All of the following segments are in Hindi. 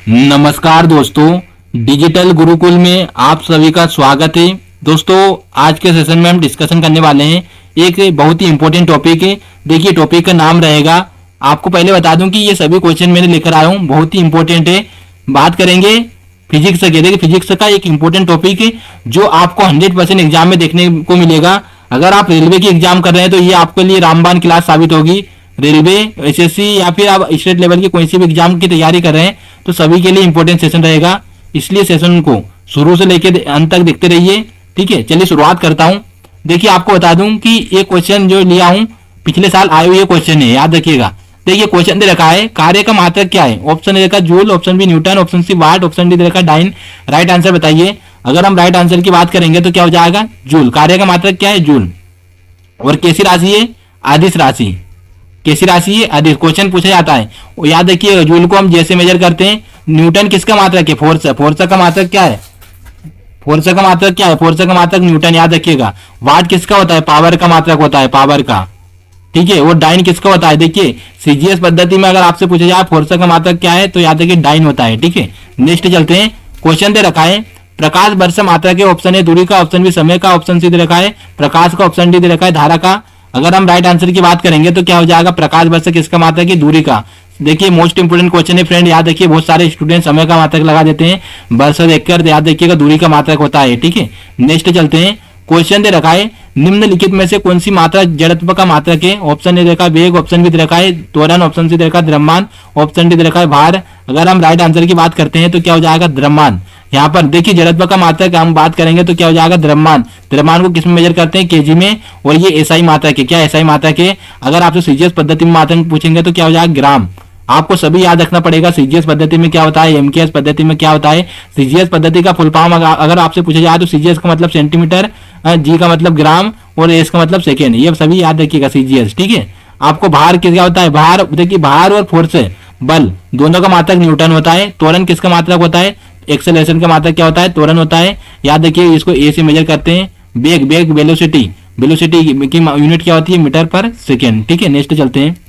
नमस्कार दोस्तों, डिजिटल गुरुकुल में आप सभी का स्वागत है। दोस्तों, आज के सेशन में हम डिस्कशन करने वाले हैं एक बहुत ही इंपॉर्टेंट टॉपिक है। देखिए, टॉपिक का नाम रहेगा, आपको पहले बता दूं कि ये सभी क्वेश्चन मैंने लेकर आया हूं, बहुत ही इंपॉर्टेंट है। बात करेंगे फिजिक्स के। देखिए, फिजिक्स का एक इंपॉर्टेंट टॉपिक है जो आपको 100% एग्जाम में देखने को मिलेगा। अगर आप रेलवे की एग्जाम कर रहे हैं तो ये आपके लिए रामबाण क्लास साबित होगी। रेलवे, एसएससी या फिर आप स्टेट लेवल की कोई सी भी एग्जाम की तैयारी कर रहे हैं तो सभी के लिए इंपॉर्टेंट सेशन रहेगा। इसलिए सेशन को शुरू से लेकर अंत तक देखते रहिए। ठीक है, चलिए शुरुआत करता हूं। देखिए, आपको बता दूं कि ये क्वेश्चन जो लिया हूं पिछले साल आए हुए क्वेश्चन है, याद रखिएगा। देखिए, क्वेश्चन दे रखा है, कार्य का मात्रक क्या है। ऑप्शन ए रखा joule, option B newton, option C watt, option D दे रखा डाइन। राइट आंसर बताइए। अगर हम राइट आंसर की बात करेंगे तो क्या हो जाएगा, जूल। कार्य का मात्रक क्या है, जूल। और कैसी राशि है, अदिश राशि। कैसी राशि है, अदिश। क्वेश्चन पूछा जाता है, याद रखिए, जूल को हम जैसे मेजर करते हैं। न्यूटन किसका मात्रक है, फोर्स। फोर्स का मात्रक क्या है, फोर्स का मात्रक क्या है, फोर्स का मात्रक न्यूटन, याद रखिएगा। वाट किसका होता है, पावर का मात्रक होता है, पावर का। ठीक है, वो डाइन किसका होता है। देखिए, सीजीएस पद्धति में अगर आपसे पूछा जाए फोर्स का मात्रक क्या है तो याद रखिए डाइन होता है। ठीक है, नेक्स्ट चलते हैं। क्वेश्चन दे रखा है, प्रकाश वर्ष मात्रा के। ऑप्शन ए दूरी का, ऑप्शन बी समय का, ऑप्शन सी दे रखा है प्रकाश का, ऑप्शन डी दे रखा है धारा का। अगर हम राइट आंसर की बात करेंगे तो क्या हो जाएगा, प्रकाश वर्ष किसका मात्रक है, दूरी का। देखिए, मोस्ट इंपोर्टेंट क्वेश्चन है फ्रेंड, याद रखिए। बहुत सारे स्टूडेंट समय का मात्रक लगा देते हैं, वर्ष देखकर याद रखिएगा दूरी का मात्रक होता है। ठीक है, नेक्स्ट चलते हैं। क्वेश्चन दे रखा है, निम्नलिखित में से कौन सी मात्रा जड़त्व का मात्रक है। ऑप्शन ए दे रखा है वेग, ऑप्शन बी दे रखा है त्वरण, ऑप्शन सी दे रखा है द्रव्यमान, ऑप्शन डी दे रखा है भार। अगर हम राइट आंसर की बात करते हैं तो क्या हो जाएगा, द्रव्यमान। यहाँ पर देखिए, जड़त्व का मात्रक हम बात करेंगे तो क्या हो जाएगा, द्रव्यमान। द्रव्यमान को किस में मेजर करते हैं, केजी में। और ये एसआई मात्रक है, क्या एसआई मात्रक है। अगर आपसे सीजीएस पद्धति में मात्रक पूछेंगे तो क्या हो जाएगा, ग्राम। आपको सभी याद रखना पड़ेगा, सीजीएस पद्धति में क्या होता है, एमकेएस पद्धति में क्या होता है। सीजीएस पद्धति का फुल फॉर्म अगर आपसे पूछा जाए तो सीजीएस का मतलब सेंटीमीटर, जी का मतलब ग्राम और एस का मतलब सेकेंड, ये सभी याद रखिएगा सीजीएस। ठीक है, आपको भार क्या होता है, भार। देखिए, भार और फोर्स बल दोनों का मात्रक न्यूटन होता है। त्वरण किसका मात्रक होता है, एक्सेलरेशन का मात्रक क्या होता है, त्वरण होता है। याद रखिए, इसको ए से मेजर करते हैं। वेग, वेग वेलोसिटी, वेलोसिटी की यूनिट क्या होती है, मीटर पर सेकेंड। ठीक है, नेक्स्ट चलते हैं।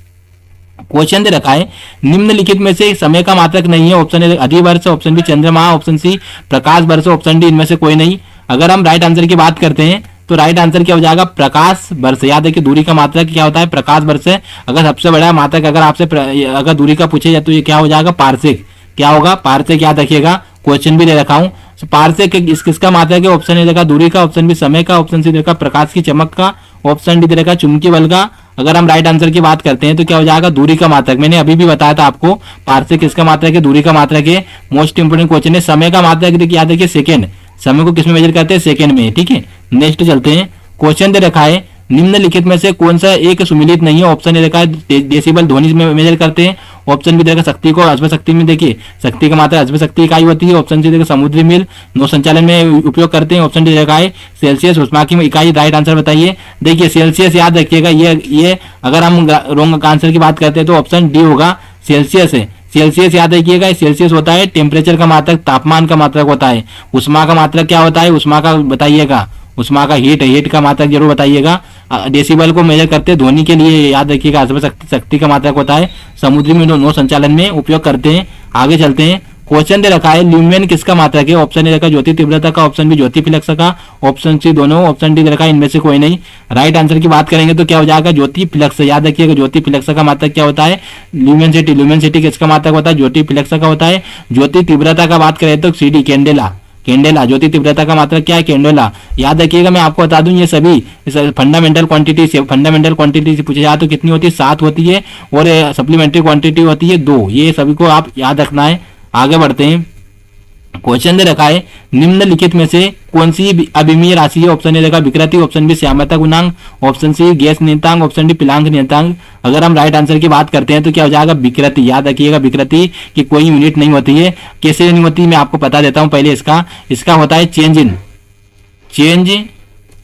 क्वेश्चन दे रखा है, निम्नलिखित में से समय का मात्रक नहीं है। ऑप्शन ए अधिवर्ष, ऑप्शन बी चंद्रमा, ऑप्शन सी प्रकाश वर्ष, ऑप्शन डी इनमें से कोई नहीं। अगर हम राइट आंसर की बात करते हैं तो राइट आंसर क्या हो जाएगा, प्रकाश वर्ष। याद है कि दूरी का मात्रक क्या होता है, प्रकाश वर्ष। अगर सबसे बड़ा मात्रक अगर आपसे अगर दूरी का पूछे जाए तो ये क्या हो जाएगा, पारसेक। क्या होगा, पारसेक। याद रखिएगा, क्वेश्चन भी ले रखा हूं। पारसेक किसका मात्रक है, ऑप्शन ए देखा दूरी का, ऑप्शन बी समय का, ऑप्शन सी देखा प्रकाश की चमक का, ऑप्शन डी देखा चुंबकीय बल का। अगर हम राइट आंसर की बात करते हैं तो क्या हो जाएगा, दूरी का मात्रक। मैंने अभी भी बताया था आपको, पारसेक किसका मात्रक है, दूरी का मात्रक है। मोस्ट इंपोर्टेंट क्वेश्चन है। समय का मात्रक देखिए, याद रखिए सेकंड। समय को किसमें मेजर करते हैं, सेकंड में। ठीक है, नेक्स्ट चलते हैं। क्वेश्चन दे रखा है, निम्नलिखित में से कौन सा एक सुमिलित नहीं है। ऑप्शन ए देखा है डेसिबल, ध्वनि में मेजर करते हैं। ऑप्शन बी देखा शक्ति को, अश्व शक्ति में। देखिए, शक्ति का मात्रा अश्व शक्ति इकाई होती है। ऑप्शन सी देखा समुद्री मील, नौ संचालन में उपयोग करते हैं। ऑप्शन डी देखा है सेल्सियस, ऊष्मा की इकाई। राइट आंसर बताइए। देखिए, सेल्सियस याद रखिएगा, ये अगर हम रॉन्ग आंसर की बात करते हैं तो ऑप्शन डी होगा, सेल्सियस है। सेल्सियस याद रखिएगा, सेल्सियस होता है टेम्परेचर का मात्रक, तापमान का मात्रक होता है। उष्मा का मात्रक क्या होता है, उष्मा का बताइएगा, उष्मा का हीट का मात्रक जरूर बताइएगा। डेसिबल को मेजर करते हैं ध्वनि के लिए, याद रखिएगा अश्व शक्ति का मात्रक होता है। समुद्री में नौ संचालन में उपयोग करते हैं। आगे चलते हैं। क्वेश्चन दे रखा है, ल्यूमेन किसका मात्रक है। ऑप्शन ए रखा ज्योति तीव्रता का, ऑप्शन बी ज्योति फ्लक्स का, ऑप्शन सी दोनों, ऑप्शन डी रखा है इनमें से कोई नहीं। राइट आंसर की बात करेंगे तो क्या हो जाएगा, ज्योति फ्लक्स। याद रखिएगा, ज्योति फ्लक्स का मात्रक क्या होता है, ल्यूमेनसिटी। ल्यूमेनसिटी किसका मात्रक होता है, ज्योति फ्लक्स का होता है। ज्योति तीव्रता का बात करें तो सीडी, कैंडेला। कैंडेला, ज्योति तीव्रता का मात्रक क्या है, कैंडेला। याद रखिएगा, मैं आपको बता दूं ये सभी फंडामेंटल क्वांटिटी से पूछे जाए तो कितनी होती है, 7 होती है। और सप्लीमेंट्री क्वांटिटी होती है 2। ये सभी को आप याद रखना है। आगे बढ़ते हैं। क्वेश्चन दे रखा है, निम्नलिखित में से कौन सी अभिमीय राशि है। ऑप्शन ए देखा विकृति, ऑप्शन बी श्यामता गुणांक, ऑप्शन सी गैस नियतांक, ऑप्शन डी पिलांक नियतांक। अगर हम राइट आंसर की बात करते हैं तो क्या हो जाएगा, विकृति। याद रखिएगा, विकृति की कोई यूनिट नहीं होती है। कैसे नहीं होती मैं आपको बता देता हूं पहले। इसका होता है change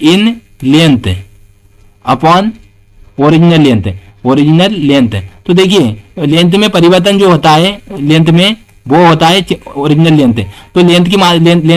in length upon original length. तो देखिए, लेंथ में परिवर्तन जो होता है, लेंथ में वो होता है ओरिजिनल लेंथ। तो लेंथ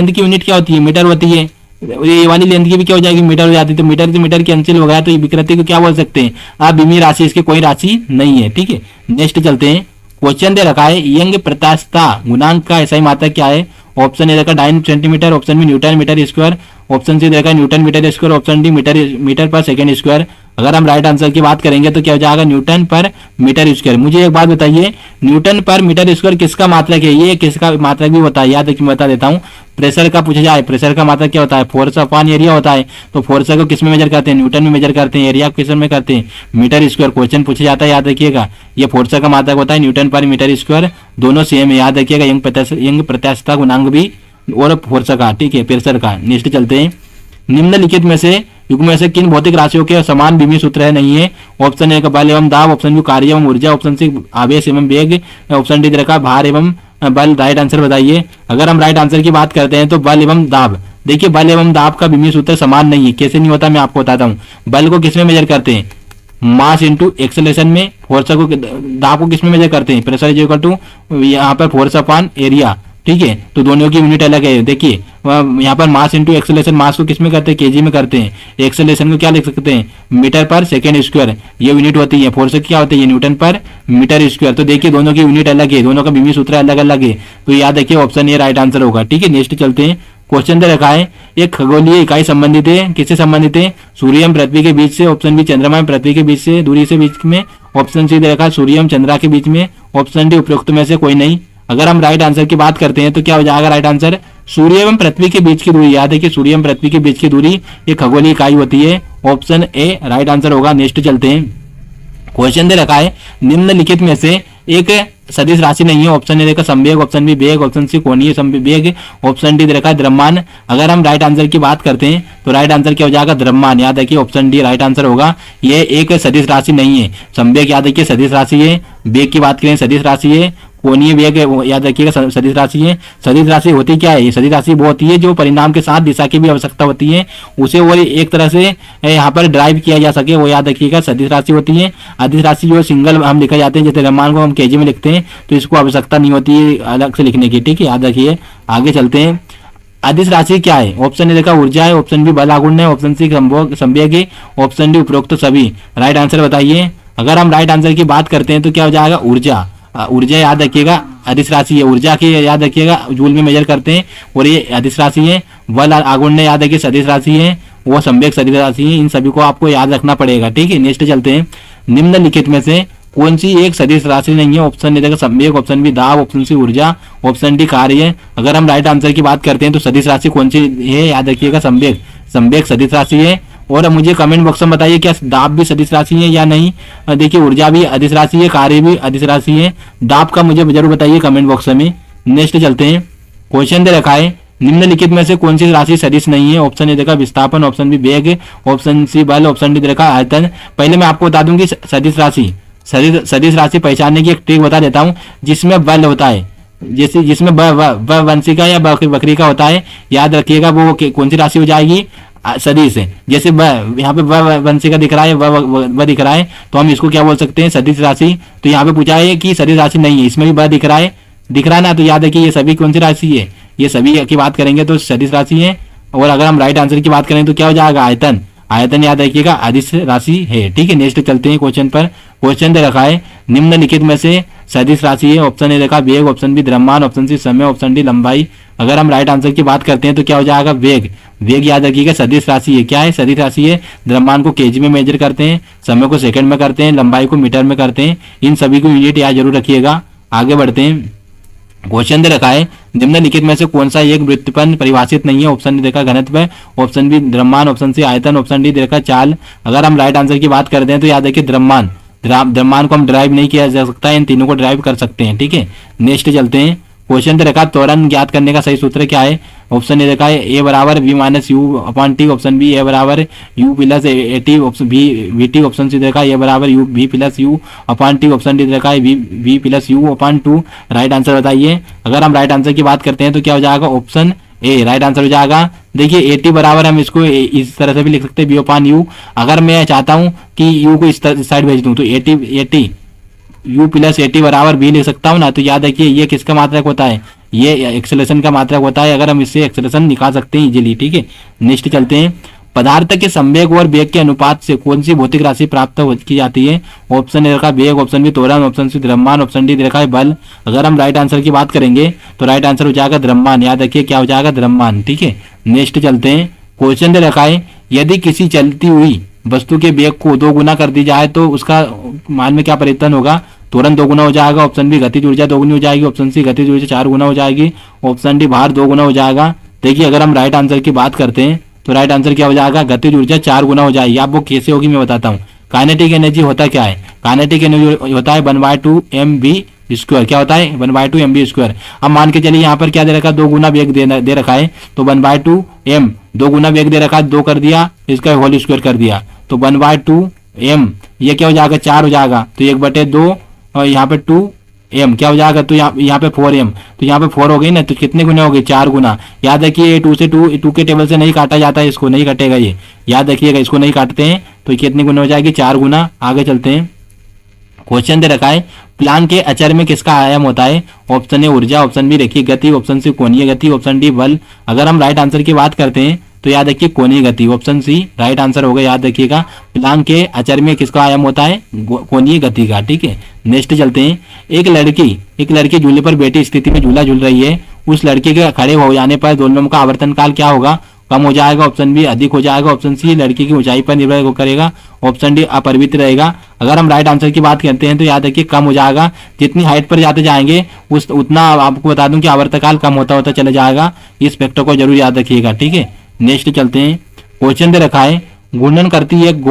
की यूनिट क्या होती है, मीटर होती है। ये वाली लेंथ की भी क्या हो जाएगी, मीटर हो जाती है। तो मीटर से मीटर कैंसिल हो गया, तो ये विकृति को क्या बोल सकते हैं, अभिमीय राशि। इसकी कोई राशि नहीं है। ठीक है, नेक्स्ट चलते हैं। क्वेश्चन दे रखा है यंग प्रत्यास्थता गुणांक का SI मात्रक क्या है। ऑप्शन ए देखा 9 centimetre, option B newton metre square, option C देखा newton metre square, option D metre per second square. अगर हम राइट आंसर की बात करेंगे तो क्या हो जाएगा न्यूटन पर मीटर स्क्वायर। मुझे एक बात बताइए, न्यूटन पर मीटर स्क्वायर किसका मात्रक है, ये किसका मात्रक भी होता है, याद है कि मैं बता देता हूँ। प्रेशर का पूछा जाए, प्रेशर का मात्रक क्या होता है, फोर्स अपॉन एरिया होता है। तो फोर्स को किस में मेजर करते हैं, न्यूटन में मेजर करते हैं। एरिया किस में करते हैं, मीटर स्क्वायर। क्वेश्चन पूछा जाता है, याद रखिएगा, ये फोर्स का मात्रक होता है न्यूटन पर मीटर स्क्वायर, दोनों सेम है, याद रखिएगा। यंग प्रत्यास्थता गुणांक भी और फोर्स का, ठीक है, प्रेशर का। नेक्स्ट चलते हैं, निम्नलिखित में से युग्म में से किन भौतिक राशियों के समान विमीय सूत्र है नहीं है। ऑप्शन ए का बल एवं दाब, ऑप्शन बी कार्य एवं ऊर्जा, ऑप्शन सी आवेश एवं वेग, ऑप्शन डी रखा भार एवं बल। राइट आंसर बताइए। अगर हम राइट आंसर की बात करते हैं तो बल एवं दाब, देखिए बल एवं दाब का विमीय सूत्र समान नहीं है। कैसे नहीं होता मैं आपको बताता हूँ। बल को किसमें मेजर करते हैं, मास इंटू एक्सेलरेशन में। फोर्स को, दाब को किसमें मेजर करते हैं, प्रेशर इज इक्वल टू यहाँ पर फोर्स अपॉन एरिया, ठीक है। तो दोनों की यूनिट अलग है। देखिए यहाँ पर मास इंटू एक्सेलरेशन, मास को किसमें करते हैं, केजी में करते हैं। एक्सेलरेशन को क्या लिख सकते हैं, मीटर पर सेकेंड स्क्वायर, ये यूनिट होती है। फोर्स क्या होती है, न्यूटन पर मीटर स्क्वायर। तो देखिए दोनों की यूनिट अलग है, दोनों का विमीय सूत्र अलग अलग है। तो याद रखिए ऑप्शन ए राइट आंसर होगा, ठीक है। नेक्स्ट चलते हैं, क्वेश्चन दे रखा है एक खगोलीय इकाई संबंधित है, किससे संबंधित है, सूर्य एवं पृथ्वी के बीच से, ऑप्शन बी चंद्रमा एवं पृथ्वी के बीच से दूरी से बीच में, ऑप्शन सी दे रखा है सूर्य एवं चंद्रमा के बीच में, ऑप्शन डी उपरोक्त में से कोई नहीं। अगर हम राइट आंसर की बात करते हैं तो क्या हो जाएगा राइट आंसर, सूर्य एवं पृथ्वी के बीच की दूरी। याद है कि सूर्य एवं पृथ्वी के बीच की दूरी एक खगोलीय इकाई होती है, ऑप्शन ए राइट आंसर होगा। नेक्स्ट चलते हैं, क्वेश्चन दे रखा है निम्नलिखित में से एक सदिश राशि नहीं है। ऑप्शन ए देखा संवेग, ऑप्शन बी वेग, ऑप्शन सी कोणीय संवेग, ऑप्शन डी देखा द्रव्यमान। अगर हम राइट आंसर की बात करते हैं तो राइट आंसर क्या हो जाएगा, द्रव्यमान। याद रखिए ऑप्शन डी राइट आंसर होगा। ये एक सदिश राशि नहीं है। संवेग याद रखिए सदिश राशि है, वेग की बात करें सदिश राशि है, कोणीय वेग याद रखिएगा सदिश राशि है। सदिश राशि होती क्या है, ये सदिश राशि वो होती है जो परिणाम के साथ दिशा की भी आवश्यकता होती है, उसे वो एक तरह से यहाँ पर ड्राइव किया जा सके, वो याद रखिएगा सदिश राशि होती है। अदिश राशि जो सिंगल हम लिखा जाते हैं, जैसे द्रव्यमान को हम केजी में लिखते हैं तो इसको आवश्यकता नहीं होती है अलग से लिखने की, ठीक है, याद रखिए। आगे चलते हैं, अदिश राशि क्या है। ऑप्शन ए देखा ऊर्जा है, ऑप्शन बी बल आघूर्ण है, ऑप्शन सी संवेग है, ऑप्शन डी उपरोक्त सभी। राइट आंसर बताइए। अगर हम राइट आंसर की बात करते हैं तो क्या हो जाएगा, ऊर्जा। ऊर्जा याद रखिएगा अदिश राशि है, ऊर्जा की याद रखिएगा जूल में मेजर करते हैं और ये अदिश राशि है। बल आघूर्ण याद रखिए सदिश राशि है, वो संवेग सदिश राशि है। इन सभी को आपको याद रखना पड़ेगा, ठीक है। नेक्स्ट चलते हैं, निम्नलिखित में से कौन सी एक सदिश राशि नहीं है। ऑप्शन ए देखा संवेग, ऑप्शन बी दाब, ऑप्शन सी ऊर्जा, ऑप्शन डी कार्य। अगर हम राइट आंसर की बात करते हैं तो सदिश राशि कौन सी है, याद रखिएगा संवेग। संवेग सदिश राशि है। और मुझे कमेंट बॉक्स में बताइए क्या दाब भी सदिश राशि है या नहीं। देखिए ऊर्जा भी अदिश राशि है, कार्य भी अदिश राशि है। दाब का मुझे जरूर बताइए कमेंट बॉक्स में। नेक्स्ट चलते हैं, क्वेश्चन दे रखा है निम्नलिखित में से कौन सी राशि सदिश नहीं है। ऑप्शन ए देखा विस्थापन, ऑप्शन बी वेग, ऑप्शन सी बल, ऑप्शन डी देखा आयतन। पहले मैं आपको बता दूं कि सदिश राशि सदिश राशि पहचानने की एक ट्रिक बता देता हूं, जिसमें बल होता है, जैसे जिसमें वंशिका या बकरी का होता है, याद रखिएगा वो कौन सी राशि हो जाएगी, सदिश है। जैसे यहाँ पे वंशिका दिख रहा है, व दिख रहा है, तो हम इसको क्या बोल सकते हैं, सदिश राशि। तो यहाँ पे पूछा है कि सदिश राशि नहीं है, इसमें भी दिख रहा है ना, तो याद है कि ये सभी कौन सी राशि है, ये सभी की बात करेंगे तो सदिश राशि है। और अगर हम राइट आंसर की बात करें तो क्या हो जाएगा, आयतन। आयतन याद रखिएगा अदिश राशि है, ठीक है। नेक्स्ट चलते हैं क्वेश्चन पर। क्वेश्चन दे रखा है निम्नलिखित में से सदिश राशि है। ऑप्शन ए देखा वेग, ऑप्शन बी द्रव्यमान, ऑप्शन सी समय, ऑप्शन डी लंबाई। अगर हम राइट आंसर की बात करते हैं तो क्या हो जाएगा, वेग। वेग याद रखिएगा सदिश राशि है। क्या है, सदिश राशि है। द्रव्यमान को केजी में मेजर करते हैं, समय को सेकंड में करते हैं, लंबाई को मीटर में करते हैं। इन सभी को यूनिट याद जरूर रखिएगा। आगे बढ़ते हैं, क्वेश्चन दे रखा है निम्नलिखित में से कौन सा एक व्युत्पन्न परिभाषित नहीं है। ऑप्शन डी देखा घनत्व, ऑप्शन बी द्रव्यमान, ऑप्शन सी आयतन, ऑप्शन डी देखा चाल। अगर हम राइट आंसर की बात करते हैं तो याद रखिए द्रव्यमान। द्रव्यमान को हम ड्राइव नहीं किया जा सकता है, इन तीनों को ड्राइव कर सकते हैं, ठीक है। नेक्स्ट चलते हैं, क्वेश्चन दे रखा त्वरण ज्ञात करने का सही सूत्र क्या है। ऑप्शन ए देखा है ए बराबर v minus u upon t, option B a बराबर u plus a t, option B v t, option C देखा ए बराबर u v plus u upon t, option D देखा है v plus u upon two. Right answer बताइए। अगर हम राइट आंसर की बात करते हैं तो क्या हो जाएगा, ऑप्शन ए राइट आंसर हो जाएगा। देखिए ए टी बराबर हम इसको इस तरह से भी लिख सकते हैं, बी अपॉन यू। अगर मैं चाहता हूँ कि यू को इस साइड भेज दूँ तो A T U plus a T बराबर बी लिख सकता हूँ ना। तो याद रखिए ये किसका मात्रक होता है, ये एक्सेलरेशन का मात्रक होता है। अगर हम इससे एक्सेलरेशन निकाल सकते हैं इजीली, ठीक है। नेक्स्ट चलते हैं, पदार्थ के संवेग और वेग के अनुपात से कौन सी भौतिक राशि प्राप्त की जाती है? ऑप्शन ए रखा है वेग, ऑप्शन बी त्वरण, ऑप्शन सी द्रव्यमान, ऑप्शन डी रखा है बल। अगर हम राइट आंसर की बात करेंगे तो राइट आंसर हो जाएगा द्रव्यमान। याद रखिए क्या हो जाएगा? द्रव्यमान। ठीक है, नेक्स्ट चलते हैं। क्वेश्चन दे रखा है यदि किसी चलती हुई वस्तु के वेग को 2 गुना कर दी जाए तो उसका मान में क्या परिवर्तन होगा? त्वरण 2 गुना हो जाएगा, ऑप्शन बी गतिज ऊर्जा 2 गुनी हो जाएगी, ऑप्शन सी गतिज ऊर्जा 4 गुना हो जाएगी, ऑप्शन डी भार 2 गुना हो जाएगा। देखिए अगर हम राइट आंसर की बात करते हैं तो राइट आंसर क्या हो जाएगा? गतिज ऊर्जा 4 गुना हो जाएगी। आप वो कैसे होगी मैं बताता हूँ। काइनेटिक एनर्जी होता क्या है? काइनेटिक एनर्जी होता है 1/2 mv²। क्या होता है? 1/2 mv²। अब मान के चलिए यहाँ पर क्या दे रखा है? 2 गुना वेग दे रखा है, तो 1/2 m 2 गुना वेग दे रखा है, 2 कर दिया, इसका होल स्क्वायर कर दिया, तो 1/2 m ये क्या हो जाएगा? 4 हो जाएगा, तो 1/2 और यहाँ पे 2 m क्या हो जाएगा? तो यहाँ पे 4m, तो यहाँ पे 4 हो गई ना, तो कितने गुना हो गए? 4 गुना। याद रखिए 2 से 2 के टेबल से नहीं काटा जाता है, इसको नहीं कटेगा ये, याद रखिएगा, इसको नहीं काटते हैं, तो कितने गुना हो जाएगी? 4 गुना। आगे चलते हैं। क्वेश्चन दे रखा है प्लान के अचर में किसका आयाम होता है? ऑप्शन ए ऊर्जा, ऑप्शन बी रेखीय गति, ऑप्शन सी कोणीय गति, ऑप्शन डी बल। अगर हम राइट आंसर की बात करते हैं तो याद रखिए कोणीय गति, ऑप्शन सी राइट आंसर होगा। याद रखिएगा प्लान के अचर में किसका आयाम होता है? कोणीय गति का। ठीक है, नेक्स्ट चलते हैं। एक लड़की झूले पर बैठी स्थिति में झूला झूल रही है। उस लड़के के खड़े हो जाने पर दोनों का आवर्तन काल क्या होगा? कम हो जाएगा, ऑप्शन बी अधिक हो जाएगा, ऑप्शन सी लड़की की ऊंचाई पर निर्भर करेगा, ऑप्शन डी अपरिवर्तित रहेगा। अगर हम राइट आंसर की बात करते हैं तो याद रखिए कम हो जाएगा। जितनी हाइट पर जाते जाएंगे उतना आपको बता दूं कि आवर्तकाल कम होता होता चला जाएगा। इस फैक्टर को जरूर याद रखिएगा। ठीक है, नेक्स्ट चलते हैं। क्वेश्चन दे रखा है घूर्णन करती एक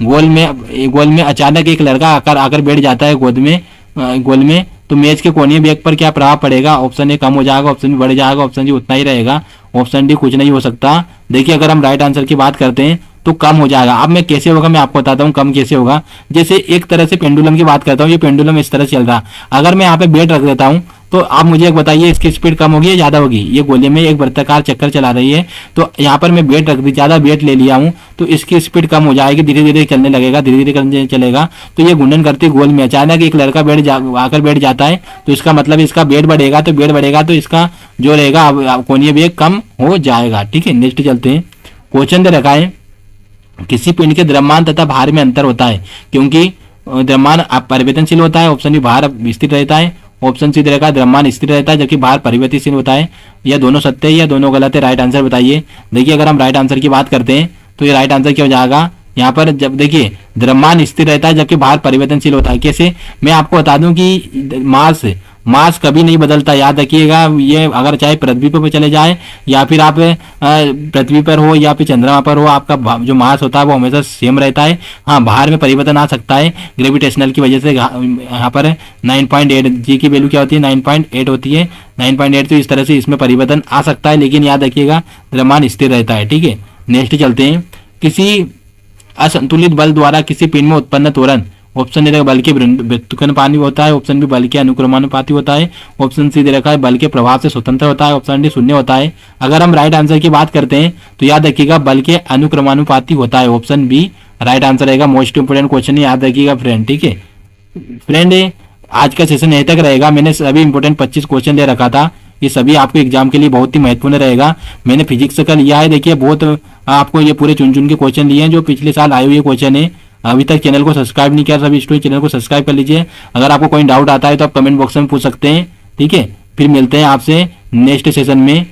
गोल में अचानक एक लड़का आकर बैठ जाता है गोल में, तो मेज के कोणीय वेग पर क्या प्रभाव पड़ेगा? ऑप्शन ए कम हो जाएगा, ऑप्शन बी बढ़ जाएगा, ऑप्शन डी उतना ही रहेगा, ऑप्शन डी कुछ नहीं हो सकता। देखिए अगर हम राइट आंसर की बात करते हैं तो कम हो जाएगा। अब मैं कैसे होगा मैं आपको बताता हूँ कम कैसे होगा। जैसे एक तरह से पेंडुलम की बात करता हूँ, ये पेंडुलम इस तरह से चल रहा, अगर मैं यहाँ पे बेट रख देता हूँ तो आप मुझे एक बताइए इसकी स्पीड कम होगी या ज्यादा होगी? ये गोले में एक वृत्ताकार चक्कर चला रही है, तो यहाँ पर मैं बेट रख दी, ज्यादा बेट ले लिया हूँ, तो इसकी स्पीड कम हो जाएगी, धीरे धीरे चलने लगेगा, धीरे धीरे करने चलेगा। तो ये घूर्णन करती गोल में अचानक एक लड़का आकर बैठ जाता है, तो इसका मतलब इसका वेट बढ़ेगा, तो वेट बढ़ेगा तो इसका जो रहेगा कोणीय वेग कम हो जाएगा। ठीक है, नेक्स्ट चलते हैं। क्वेश्चन दे रखा है किसी पिंड के द्रव्यमान तथा भार में अंतर होता है क्योंकि द्रव्यमान परिवर्तनशील होता है, ऑप्शन बी भार स्थिर रहता है, ऑप्शन सी रहेगा द्रव्यमान स्थिर रहता है जबकि भार परिवर्तनशील होता है। यह दोनों सत्य है या दोनों गलत है? राइट आंसर बताइए। देखिए अगर हम राइट आंसर की बात करते हैं तो ये राइट आंसर क्या हो जाएगा? यहाँ पर जब देखिए द्रव्यमान स्थिर रहता है जबकि भार परिवर्तनशील होता है। कैसे? मैं आपको बता दूं कि मास कभी नहीं बदलता, याद रखिएगा। ये अगर चाहे पृथ्वी पर चले जाए या फिर आप पृथ्वी पर हो या फिर चंद्रमा पर हो, आपका जो मास होता है वो हमेशा सेम रहता है। हाँ, भार में परिवर्तन आ सकता है ग्रेविटेशनल की वजह से। यहाँ पर 9.8 जी की वैल्यू क्या होती है? 9.8 होती है, 9.8, तो इस तरह से इसमें परिवर्तन आ सकता है, लेकिन याद रखिएगा द्रव्यमान स्थिर रहता है। ठीक है, नेक्स्ट चलते हैं। किसी असंतुलित बल द्वारा किसी पिंड में उत्पन्न त्वरण, ऑप्शन ए बल के व्युत्क्रमानुपाती होता है, ऑप्शन बी बल के अनुक्रमानुपाती होता है, ऑप्शन सी दे रखा है बल के प्रभाव से स्वतंत्र होता है, ऑप्शन डी शून्य होता है। अगर हम राइट आंसर की बात करते हैं तो याद रखिएगा बल के अनुक्रमानुपाती होता है, ऑप्शन बी राइट आंसर रहेगा। मोस्ट इंपोर्टेंट क्वेश्चन याद रखिएगा फ्रेंड। ठीक है फ्रेंड, आज का सेशन यहीं तक रहेगा। मैंने सभी इंपोर्टेंट 25 क्वेश्चन दे रखा था, ये सभी आपको एग्जाम के लिए बहुत ही महत्वपूर्ण रहेगा। मैंने फिजिक्स का लिया है, देखिए बहुत आपको ये पूरे चुन के क्वेश्चन लिए हैं जो पिछले साल आए हुए क्वेश्चन है। अभी तक चैनल को सब्सक्राइब नहीं किया सभी स्टूडेंट चैनल को सब्सक्राइब कर लीजिए। अगर आपको कोई डाउट आता है तो आप कमेंट बॉक्स में पूछ सकते हैं। ठीक है, फिर मिलते हैं आपसे नेक्स्ट सेशन में।